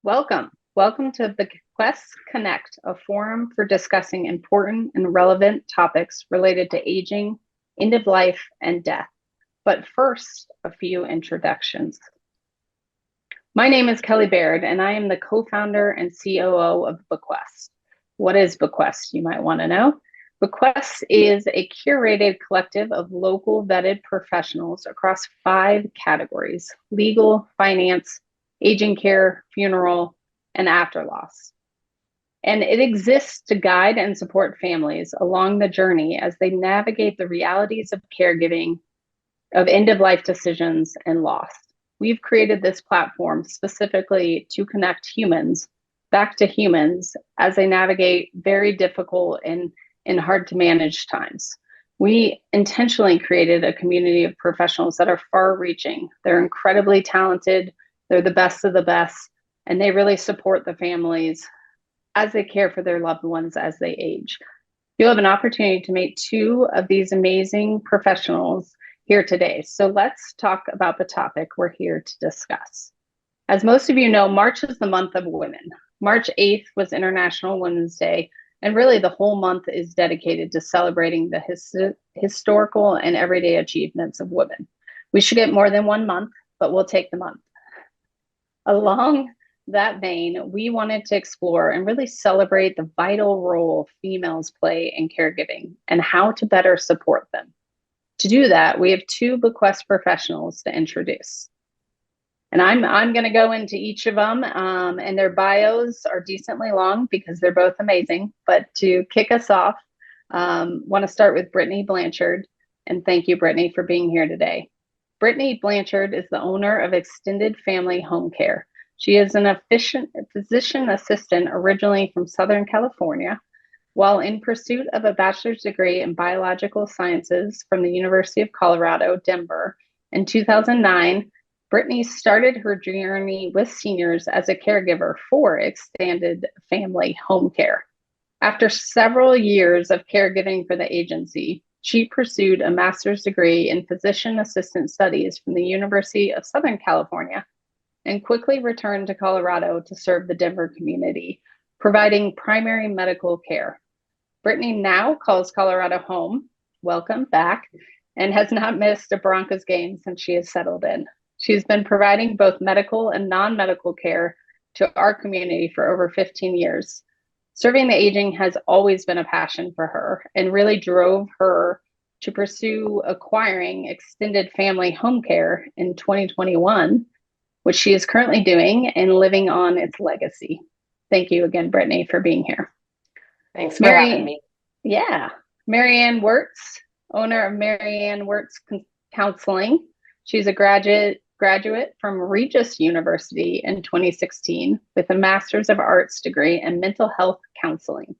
Welcome to bQuest Connect, a forum for discussing important and relevant topics related to aging, end of life, and death. But first, a few introductions. My name is Kelly Baird, and I am the co-founder and COO of bQuest. What is bQuest, you might want to know? bQuest is a curated collective of local vetted professionals across 5 categories: legal, finance, aging care, funeral, and after loss. And it exists to guide and support families along the journey as they navigate the realities of caregiving, of end-of-life decisions, and loss. We've created this platform specifically to connect humans back to humans as they navigate very difficult and hard to manage times. We intentionally created a community of professionals that are far-reaching. They're incredibly talented. They're the best of the best, and they really support the families as they care for their loved ones as they age. You'll have an opportunity to meet 2 of these amazing professionals here today. So let's talk about the topic we're here to discuss. As most of you know, March is the month of women. March 8th was International Women's Day, and really the whole month is dedicated to celebrating the historical and everyday achievements of women. We should get more than 1 month, but we'll take the month. Along that vein, we wanted to explore and really celebrate the vital role females play in caregiving and how to better support them. To do that, we have 2 bQuest professionals to introduce. And I'm going to go into each of them, and their bios are decently long because they're both amazing. But to kick us off, want to start with Brittney Blanchard, and thank you, Brittney, for being here today. Brittney Blanchard is the owner of Extended Family Home Care. She is an efficient physician assistant originally from Southern California. While in pursuit of a bachelor's degree in biological sciences from the University of Colorado, Denver, in 2009, Brittney started her journey with seniors as a caregiver for Extended Family Home Care. After several years of caregiving for the agency, she pursued a master's degree in physician assistant studies from the University of Southern California and quickly returned to Colorado to serve the Denver community, providing primary medical care. Brittney now calls Colorado home, welcome back, and has not missed a Broncos game since she has settled in. She's been providing both medical and non-medical care to our community for over 15 years. Serving the aging has always been a passion for her and really drove her to pursue acquiring Extended Family Home Care in 2021, which she is currently doing and living on its legacy. Thank you again, Brittney, for being here. Thanks for having me. Yeah. Marianne Wertz, owner of Marianne Wertz Counseling. She's a graduate from Regis University in 2016 with a Master's of Arts degree in mental health counseling.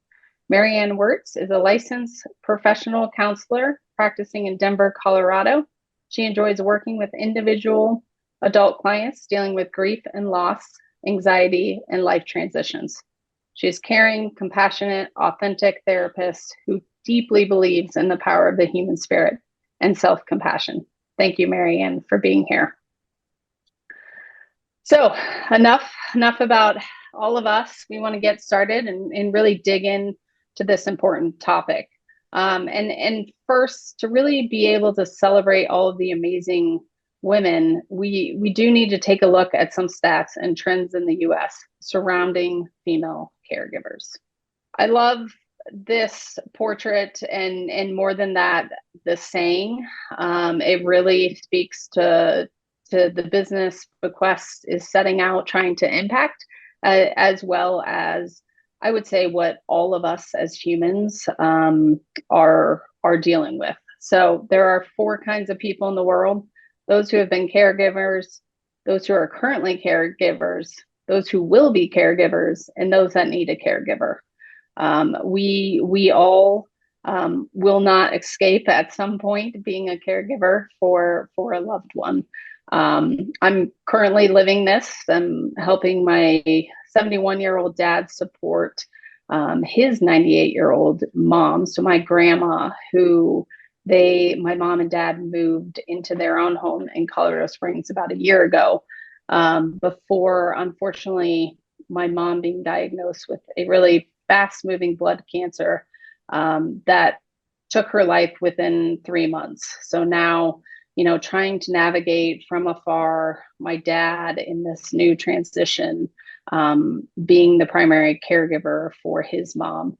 Marianne Wertz is a licensed professional counselor practicing in Denver, Colorado. She enjoys working with individual adult clients dealing with grief and loss, anxiety, and life transitions. She's caring, compassionate, authentic therapist who deeply believes in the power of the human spirit and self-compassion. Thank you, Marianne, for being here. So enough about all of us. We want to get started and really dig into this important topic. And first, to really be able to celebrate all of the amazing women, we do need to take a look at some stats and trends in the US surrounding female caregivers. I love this portrait and more than that, the saying. It really speaks to the business bQuest is setting out trying to impact, as well as I would say what all of us as humans are dealing with. So there are 4 kinds of people in the world: those who have been caregivers, those who are currently caregivers, those who will be caregivers, and those that need a caregiver. We all will not escape at some point being a caregiver for a loved one. I'm currently living this. I'm helping my 71-year-old dad support his 98-year-old mom. So my grandma, who my mom and dad moved into their own home in Colorado Springs about a year ago, before unfortunately my mom being diagnosed with a really fast moving blood cancer that took her life within 3 months. So now, trying to navigate from afar my dad in this new transition, being the primary caregiver for his mom,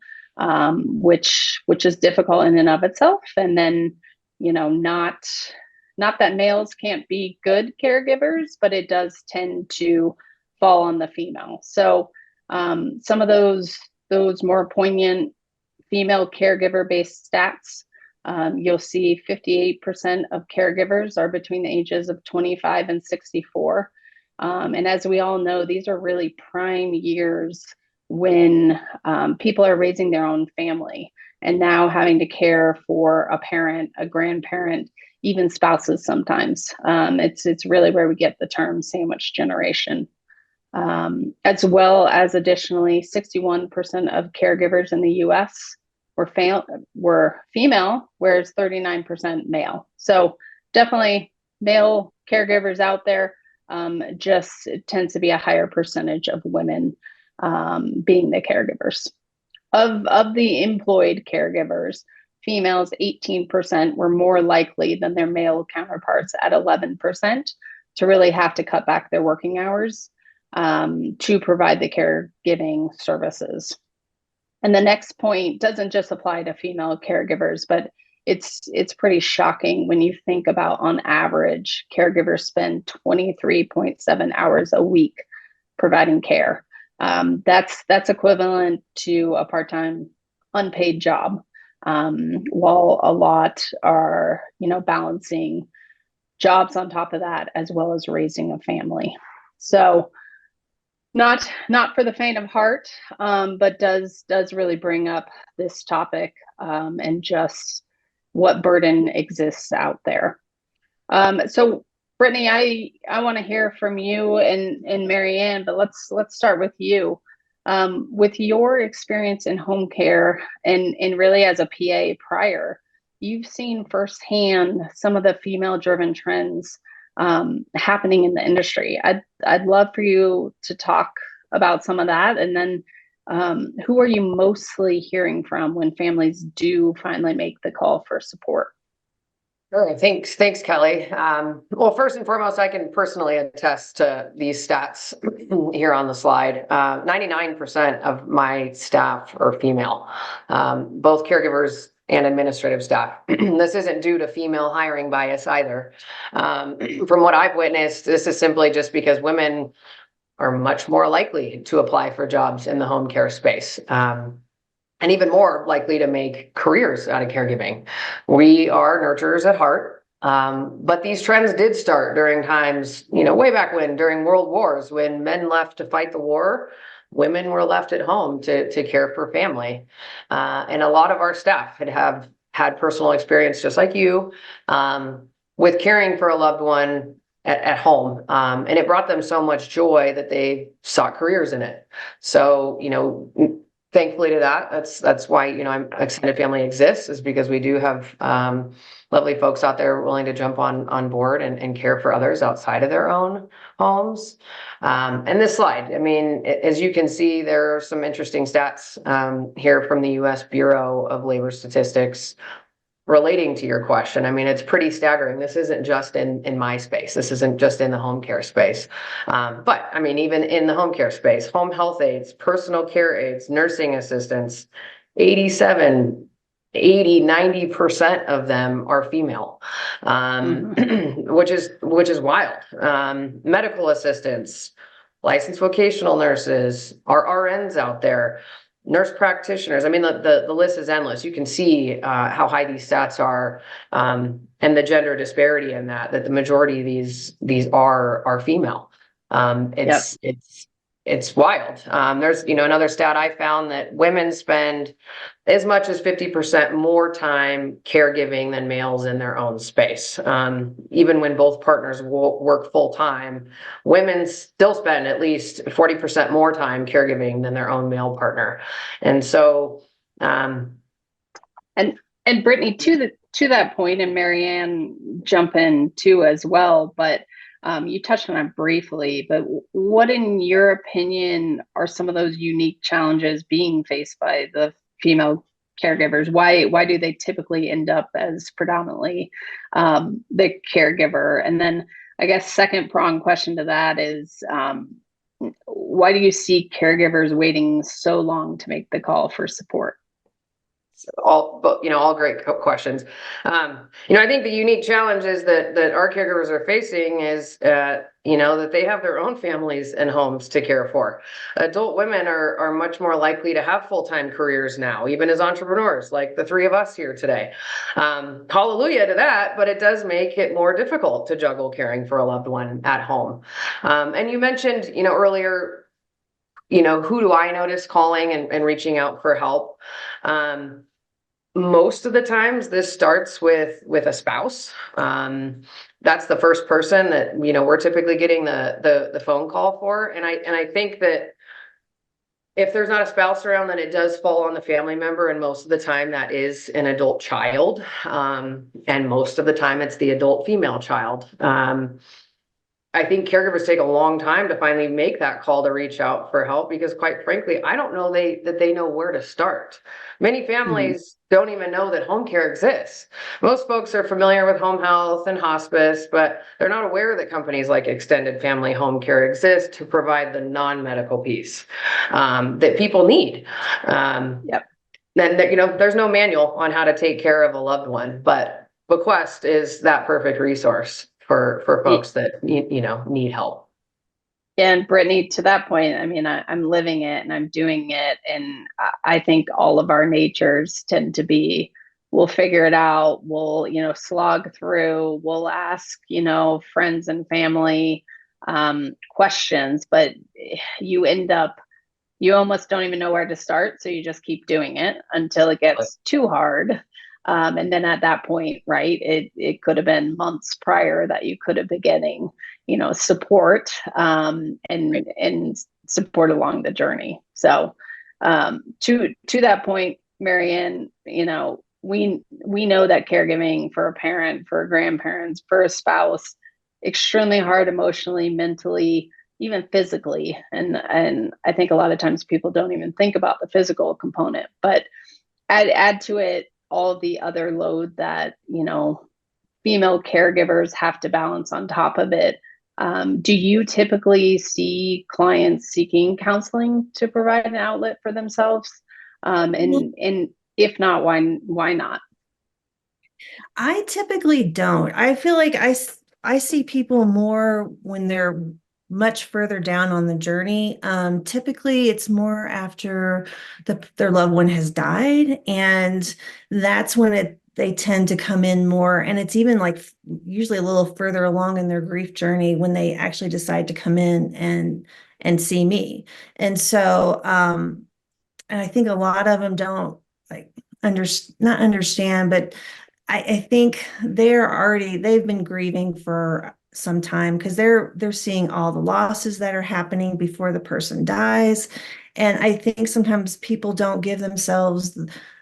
which is difficult in and of itself. And then, not that males can't be good caregivers, but it does tend to fall on the female. So some of those more poignant female caregiver based stats, you'll see 58% of caregivers are between the ages of 25 and 64. And as we all know, these are really prime years when people are raising their own family and now having to care for a parent, a grandparent, even spouses sometimes. It's really where we get the term sandwich generation. As well as additionally, 61% of caregivers in the US were female, whereas 39% male. So definitely male caregivers out there. Just it tends to be a higher percentage of women being the caregivers. Of the employed caregivers, females 18% were more likely than their male counterparts at 11% to really have to cut back their working hours to provide the caregiving services. And the next point doesn't just apply to female caregivers, but it's pretty shocking when you think about, on average, caregivers spend 23.7 hours a week providing care. That's equivalent to a part-time unpaid job, while a lot are, balancing jobs on top of that, as well as raising a family. So not for the faint of heart, but does really bring up this topic, and just what burden exists out there. So Brittney, I want to hear from you and Marianne, but let's start with you. With your experience in home care and really as a PA prior, you've seen firsthand some of the female-driven trends happening in the industry. I'd love for you to talk about some of that, and then who are you mostly hearing from when families do finally make the call for support? Sure. Thanks, Kelly. Well, first and foremost, I can personally attest to these stats here on the slide. 99% of my staff are female, both caregivers and administrative staff. This isn't due to female hiring bias either. From what I've witnessed, this is simply just because women are much more likely to apply for jobs in the home care space. And even more likely to make careers out of caregiving. We are nurturers at heart, but these trends did start during times, way back when, during world wars, when men left to fight the war, women were left at home to care for family. And a lot of our staff have had personal experience, just like you, with caring for a loved one at home. And it brought them so much joy that they sought careers in it. So, thankfully to that, that's why, I'm Extended Family exists, is because we do have lovely folks out there willing to jump on board and care for others outside of their own homes. And this slide, as you can see, there are some interesting stats here from the U.S. Bureau of Labor Statistics relating to your question. It's pretty staggering. This isn't just in my space. This isn't just in the home care space. But even in the home care space, home health aides, personal care aides, nursing assistants, 87, 80, 90% of them are female, which is wild. Medical assistants, licensed vocational nurses, our RNs out there, nurse practitioners. The list is endless. You can see how high these stats are, and the gender disparity in that the majority of these are female. It's wild. There's another stat I found that women spend as much as 50% more time caregiving than males in their own space. Even when both partners work full time, women still spend at least 40% more time caregiving than their own male partner. And so, and Brittney, to that point, and Marianne jump in too as well, but You touched on it briefly, but what, in your opinion, are some of those unique challenges being faced by the female caregivers? Why do they typically end up as predominantly the caregiver? And then I guess second prong question to that is, why do you see caregivers waiting so long to make the call for support? All great questions. I think the unique challenges that our caregivers are facing is, that they have their own families and homes to care for. Adult women are much more likely to have full-time careers now, even as entrepreneurs, like the three of us here today. Hallelujah to that, but it does make it more difficult to juggle caring for a loved one at home. And you mentioned, earlier, who do I notice calling and reaching out for help? Most of the times this starts with a spouse. That's the first person that, we're typically getting the phone call for. And I think that if there's not a spouse around, then it does fall on the family member. And most of the time that is an adult child. And most of the time it's the adult female child. I think caregivers take a long time to finally make that call to reach out for help because, quite frankly, I don't know that they know where to start. Many families don't even know that home care exists. Most folks are familiar with home health and hospice, but they're not aware that companies like extended family home care exist to provide the non-medical piece that people need. Yep. Then, there's no manual on how to take care of a loved one, but bQuest is that perfect resource for folks that need help. And Brittney, to that point, I mean, I'm living it and I'm doing it. And I think all of our natures tend to be, we'll figure it out. We'll, slog through, we'll ask, friends and family questions, but you almost don't even know where to start. So you just keep doing it until it gets too hard. And then at that point, right, it could have been months prior that you could have been getting, support and support along the journey. So to that point, Marianne, we know that caregiving for a parent, for grandparents, for a spouse, extremely hard emotionally, mentally, even physically. And I think a lot of times people don't even think about the physical component, but add to it all the other load that, female caregivers have to balance on top of it. Do you typically see clients seeking counseling to provide an outlet for themselves? And if not, why not? I typically don't. I feel like I see people more when they're much further down on the journey. Typically it's more after their loved one has died, and that's when they tend to come in more. And it's even like usually a little further along in their grief journey when they actually decide to come in and see me. And so, and I think a lot of them don't not understand, but I think they've been grieving for some time because they're seeing all the losses that are happening before the person dies. And I think sometimes people don't give themselves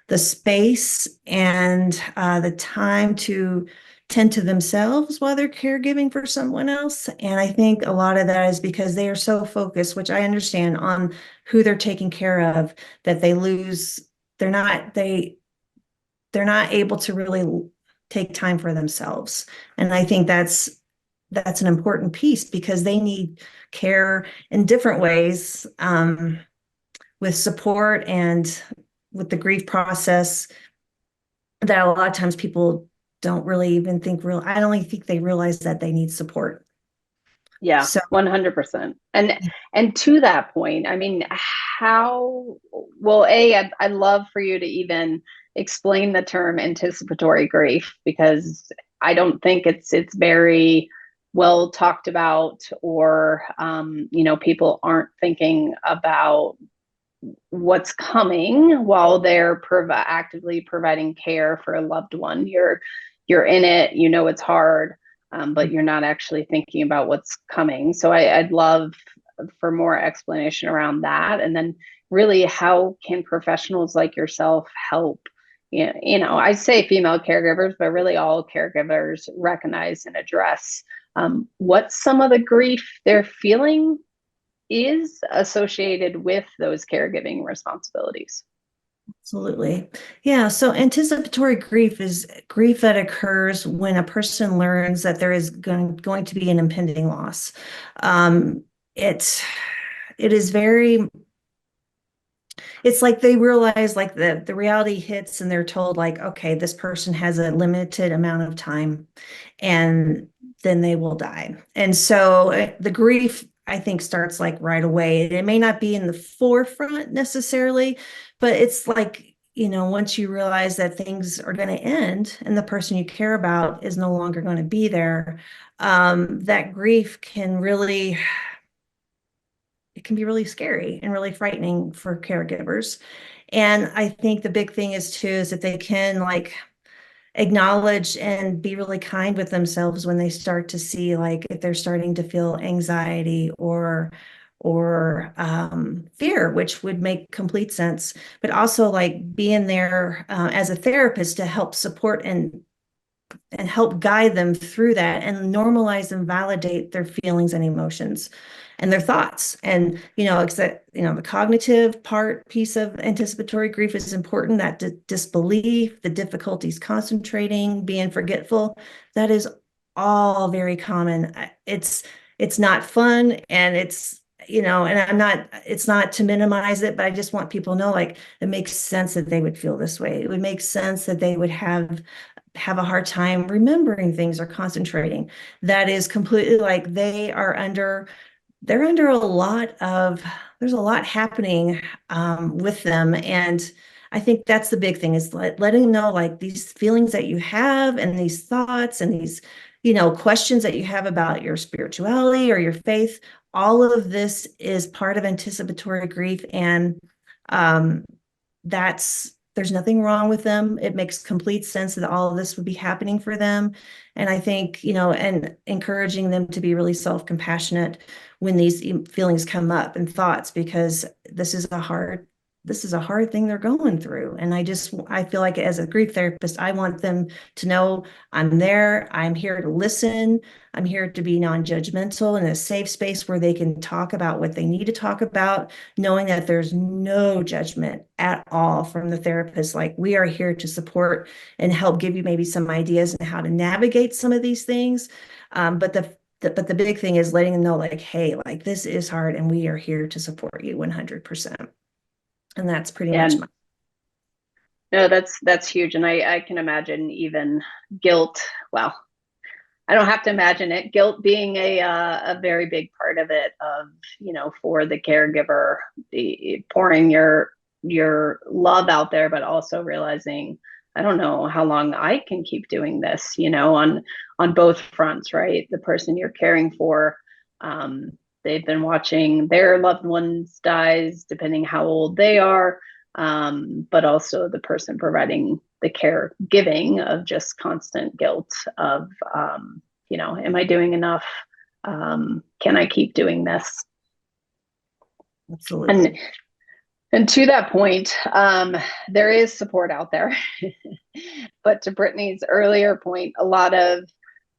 the space and the time to tend to themselves while they're caregiving for someone else. And I think a lot of that is because they are so focused, which I understand, on who they're taking care of, that they're not able to really take time for themselves. And I think that's an important piece because they need care in different ways, with support and with the grief process, that a lot of times people don't really even I don't even think they realize that they need support. Yeah, so 100%. And to that point, I mean, I'd love for you to even explain the term anticipatory grief, because I don't think it's very well talked about, or people aren't thinking about what's coming while they're actively providing care for a loved one. You're in it, it's hard, but you're not actually thinking about what's coming. So I'd love for more explanation around that. And then really, how can professionals like yourself help? I say female caregivers, but really all caregivers recognize and address what some of the grief they're feeling is associated with those caregiving responsibilities. Absolutely. Yeah. So anticipatory grief is grief that occurs when a person learns that there is going to be an impending loss. Um, it is very, it's like they realize like the reality hits and they're told like, okay, this person has a limited amount of time and then they will die. And so the grief, I think, starts like right away. It may not be in the forefront necessarily, but it's like, once you realize that things are going to end and the person you care about is no longer going to be there, that grief can really, it can be really scary and really frightening for caregivers. And I think the big thing is too, is that they can like acknowledge and be really kind with themselves when they start to see like if they're starting to feel anxiety or fear, which would make complete sense, but also like being there as a therapist to help support and help guide them through that and normalize and validate their feelings and emotions and their thoughts. And, the cognitive piece of anticipatory grief is important, that disbelief, the difficulties concentrating, being forgetful, that is all very common. It's not fun and it's not to minimize it, but I just want people to know, like, it makes sense that they would feel this way. It would make sense that they would have a hard time remembering things or concentrating. That is completely like they're under there's a lot happening with them. And I think that's the big thing, is letting them know like these feelings that you have and these thoughts and these, questions that you have about your spirituality or your faith, all of this is part of anticipatory grief. And um, there's nothing wrong with them. It makes complete sense that all of this would be happening for them. And I think, and encouraging them to be really self-compassionate when these feelings come up and thoughts, because this is a hard thing they're going through. And I feel like as a grief therapist, I want them to know I'm there. I'm here to listen. I'm here to be non-judgmental in a safe space where they can talk about what they need to talk about, knowing that there's no judgment at all from the therapist. Like, we are here to support and help give you maybe some ideas on how to navigate some of these things. But the big thing is letting them know, like, hey, like, this is hard and we are here to support you 100%. And that's pretty much no, that's huge. And I can imagine even guilt. Well, I don't have to imagine it. Guilt being a very big part of it, of, for the caregiver, the pouring your love out there, but also realizing, I don't know how long I can keep doing this, on both fronts, right? The person you're caring for, they've been watching their loved ones dies, depending how old they are, but also the person providing the caregiving of just constant guilt of, am I doing enough? Can I keep doing this? absolutely. And to that point, there is support out there. But to Brittney's earlier point,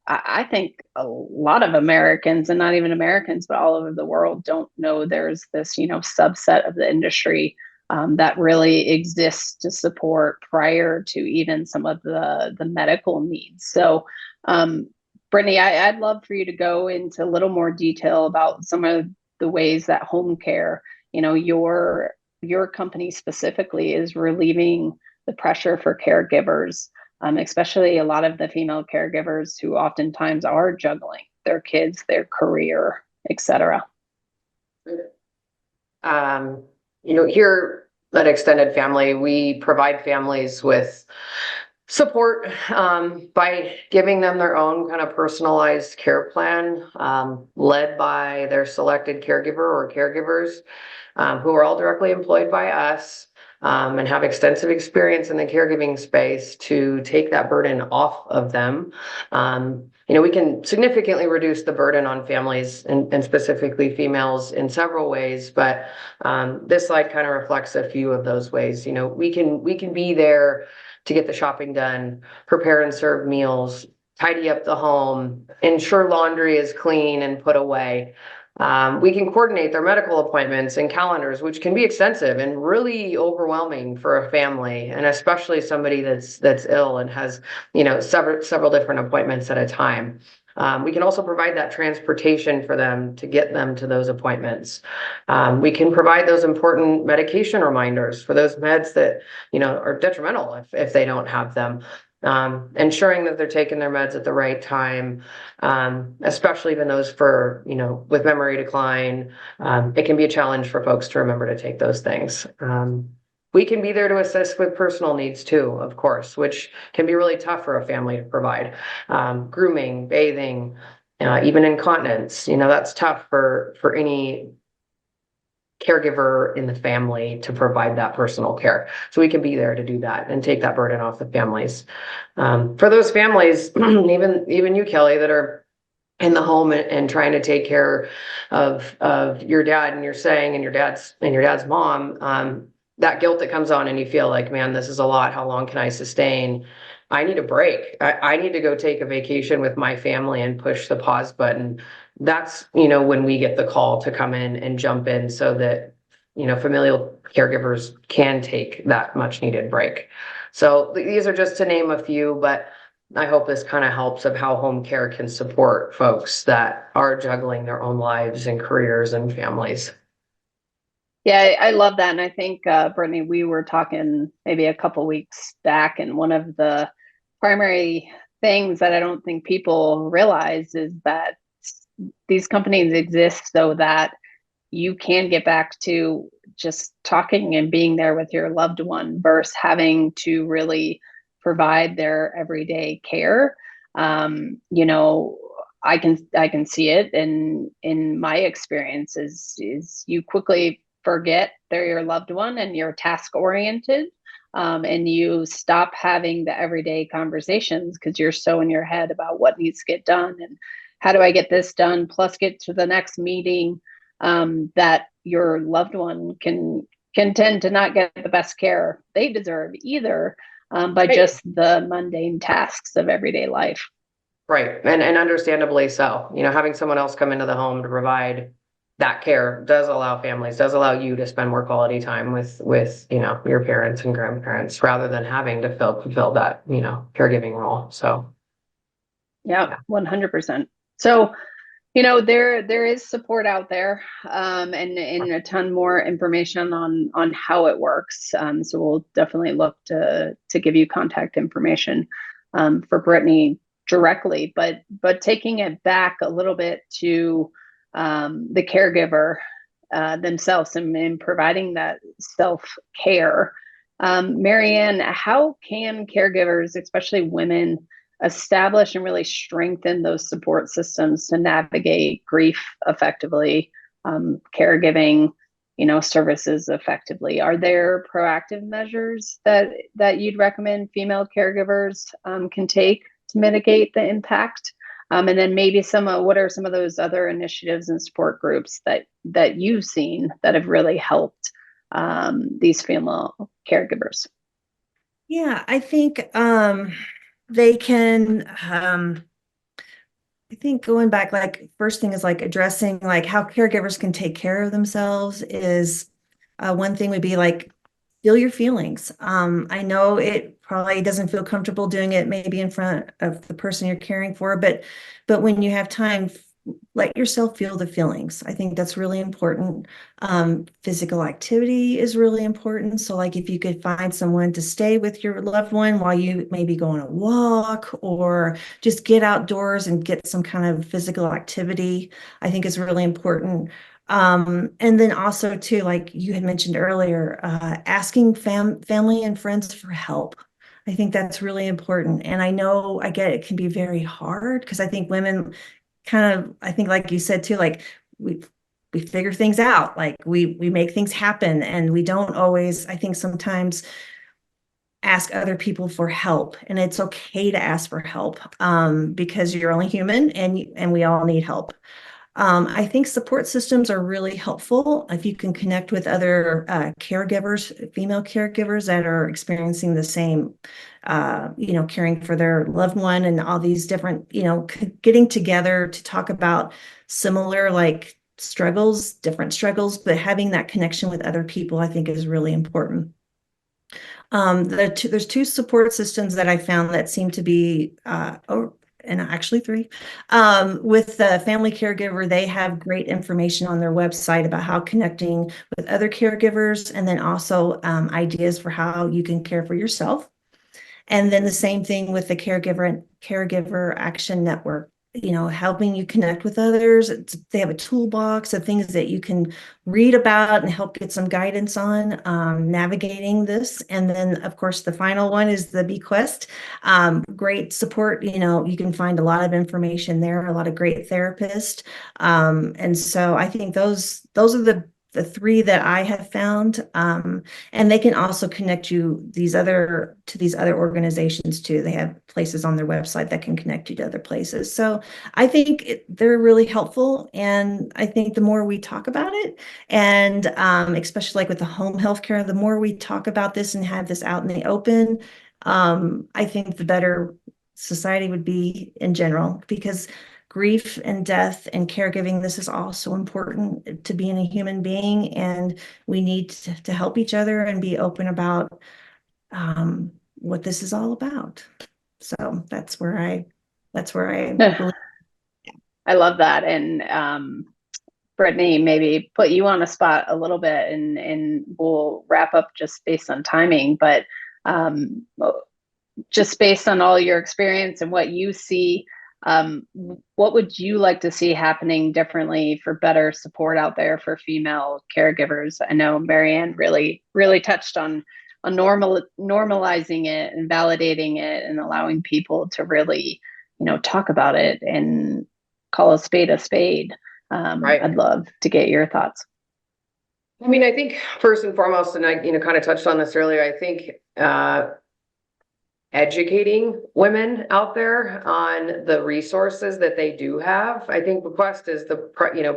I think a lot of Americans, and not even Americans, but all over the world, don't know there's this, subset of the industry that really exists to support prior to even some of the medical needs. So, Brittney, I'd love for you to go into a little more detail about some of the ways that home care, your company specifically, is relieving the pressure for caregivers, especially a lot of the female caregivers who oftentimes are juggling their kids, their career, etc. Here at Extended Family, we provide families with support by giving them their own kind of personalized care plan, led by their selected caregiver or caregivers, who are all directly employed by us, and have extensive experience in the caregiving space to take that burden off of them. We can significantly reduce the burden on families and specifically females in several ways, but this slide kind of reflects a few of those ways. We can be there to get the shopping done, prepare and serve meals, tidy up the home, ensure laundry is clean and put away. We can coordinate their medical appointments and calendars, which can be extensive and really overwhelming for a family, and especially somebody that's ill and has, several different appointments at a time. We can also provide that transportation for them to get them to those appointments. We can provide those important medication reminders for those meds that, are detrimental if they don't have them. Ensuring that they're taking their meds at the right time, especially even those for, with memory decline. It can be a challenge for folks to remember to take those things. We can be there to assist with personal needs too, of course, which can be really tough for a family to provide. Grooming, bathing, even incontinence, that's tough for any caregiver in the family to provide that personal care. So we can be there to do that and take that burden off the families. For those families, even you, Kelly, that are in the home and trying to take care of your dad, and you're saying, and your dad's mom, that guilt that comes on and you feel like, man, this is a lot. How long can I sustain? I need a break. I need to go take a vacation with my family and push the pause button. That's, when we get the call to come in and jump in so that, familial caregivers can take that much needed break. So these are just to name a few, but I hope this kind of helps of how home care can support folks that are juggling their own lives and careers and families. Yeah, I love that. And I think, Brittney, we were talking maybe a couple weeks back, and one of the primary things that I don't think people realize is that these companies exist so that you can get back to just talking and being there with your loved one versus having to really provide their everyday care. I can see it in my experience is you quickly forget they're your loved one and you're task oriented, and you stop having the everyday conversations because you're so in your head about what needs to get done and how do I get this done, plus get to the next meeting, that your loved one can tend to not get the best care they deserve either, by just the mundane tasks of everyday life. Right. And understandably so. Having someone else come into the home to provide that care does allow you to spend more quality time with your parents and grandparents rather than having to fulfill that, caregiving role. So yeah. 100%. So, there is support out there, and a ton more information on how it works. So we'll definitely look to give you contact information, for Brittney directly, but taking it back a little bit to, the caregiver, themselves, and providing that self-care. Marianne, how can caregivers, especially women, establish and really strengthen those support systems to navigate grief effectively, caregiving, services effectively? Are there proactive measures that you'd recommend female caregivers, can take to mitigate the impact? And then maybe what are some of those other initiatives and support groups that you've seen that have really helped, these female caregivers? Yeah, I think they can, I think going back, like first thing is like addressing like how caregivers can take care of themselves is, one thing would be like, feel your feelings. I know it probably doesn't feel comfortable doing it maybe in front of the person you're caring for, but when you have time, let yourself feel the feelings. I think that's really important. Physical activity is really important. So like if you could find someone to stay with your loved one while you maybe go on a walk or just get outdoors and get some kind of physical activity, I think is really important. And then also too, like you had mentioned earlier, asking family and friends for help. I think that's really important. And I know I get it can be very hard because I think women I think like you said too, like we figure things out, like we make things happen, and we don't always, I think sometimes ask other people for help, and it's okay to ask for help, because you're only human and we all need help. I think support systems are really helpful if you can connect with other caregivers, female caregivers that are experiencing the same, caring for their loved one and all these different, getting together to talk about similar like struggles, different struggles, but having that connection with other people, I think is really important. There's two support systems that I found that seem to be, and actually three. With the family caregiver, they have great information on their website about how connecting with other caregivers, and then also ideas for how you can care for yourself. And then the same thing with the caregiver action network, helping you connect with others. They have a toolbox of things that you can read about and help get some guidance on navigating this. And then, of course, the final one is the bQuest. Great support. You can find a lot of information there, a lot of great therapists. And so I think those are the three that I have found. And they can also connect you to these other organizations too. They have places on their website that can connect you to other places. So I think they're really helpful. And I think the more we talk about it, and especially like with the home healthcare, the more we talk about this and have this out in the open, I think the better society would be in general, because grief and death and caregiving, this is also important to being a human being, and we need to help each other and be open about what this is all about. So that's where I believe. I love that. And Brittney, maybe put you on a spot a little bit, and we'll wrap up just based on timing, but just based on all your experience and what you see, what would you like to see happening differently for better support out there for female caregivers? I know Marianne really touched on normalizing it and validating it and allowing people to really, talk about it and call a spade a spade. Right. I'd love to get your thoughts. I mean, I think first and foremost, and I, kind of touched on this earlier, I think educating women out there on the resources that they do have. I think bQuest is the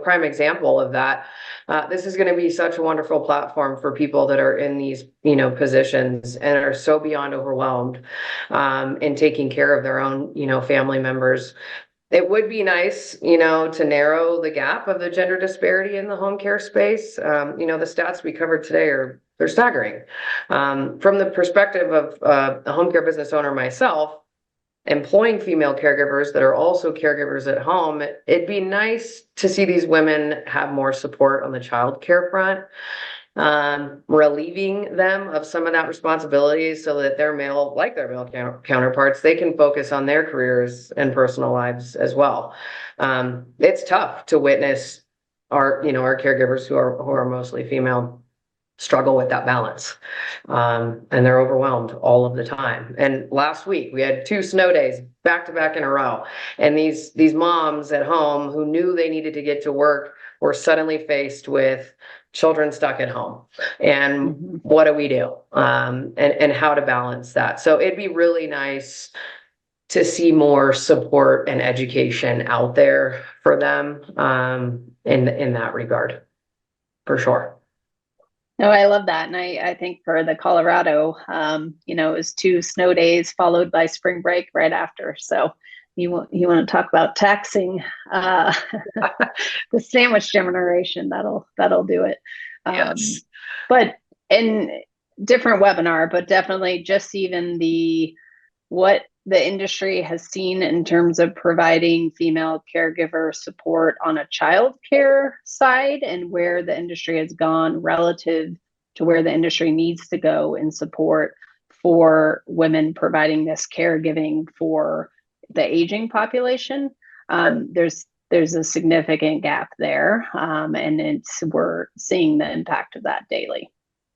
prime example of that. This is going to be such a wonderful platform for people that are in these positions and are so beyond overwhelmed in taking care of their own family members. It would be nice, to narrow the gap of the gender disparity in the home care space. The stats we covered today they're staggering. From the perspective of a home care business owner myself, employing female caregivers that are also caregivers at home, it'd be nice to see these women have more support on the child care front, relieving them of some of that responsibility so that their male counterparts, they can focus on their careers and personal lives as well. It's tough to witness our caregivers who are mostly female struggle with that balance. And they're overwhelmed all of the time. And last week we had 2 snow days back to back in a row. And these moms at home who knew they needed to get to work were suddenly faced with children stuck at home. And what do we do? And how to balance that. So it'd be really nice to see more support and education out there for them in that regard, for sure. No, I love that. And I think for the Colorado, it was 2 snow days followed by spring break right after. So you want to talk about taxing the sandwich generation, that'll do it. Yes. But in different webinar, but definitely just even what the industry has seen in terms of providing female caregiver support on a child care side, and where the industry has gone relative to where the industry needs to go in support for women providing this caregiving for the aging population. There's a significant gap there, and we're seeing the impact of that daily.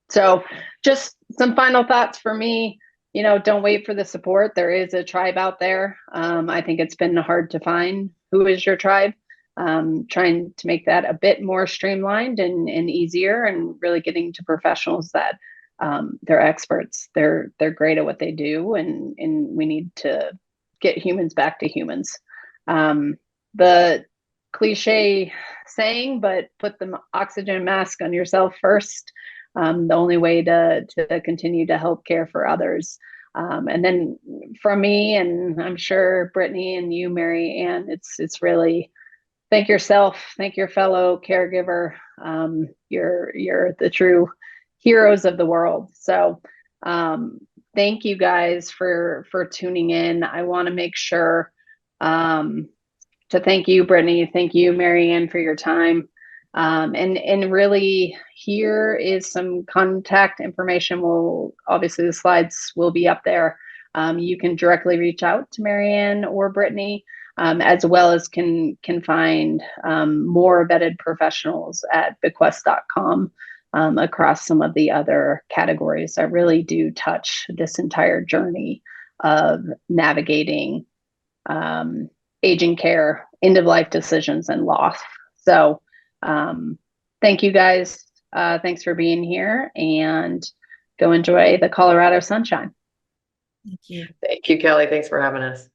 So just some final thoughts for me. Don't wait for the support. There is a tribe out there. I think it's been hard to find who is your tribe. Trying to make that a bit more streamlined and easier, and really getting to professionals that they're experts. They're great at what they do, and we need to get humans back to humans. The cliche saying, but put the oxygen mask on yourself first. The only way to continue to help care for others. And then from me, and I'm sure Brittney and you, Mary Ann, it's really thank yourself, thank your fellow caregiver. You're the true heroes of the world. So thank you guys for tuning in. I want to make sure to thank you, Brittney, thank you, Mary Ann, for your time. And really, here is some contact information. Obviously the slides will be up there. You can directly reach out to Mary Ann or Brittney, as well as can find more vetted professionals at bQuest.com across some of the other categories that really do touch this entire journey of navigating aging care, end of life decisions, and loss. So thank you guys. Thanks for being here, and go enjoy the Colorado sunshine. Thank you. Thank you, Kelly. Thanks for having us.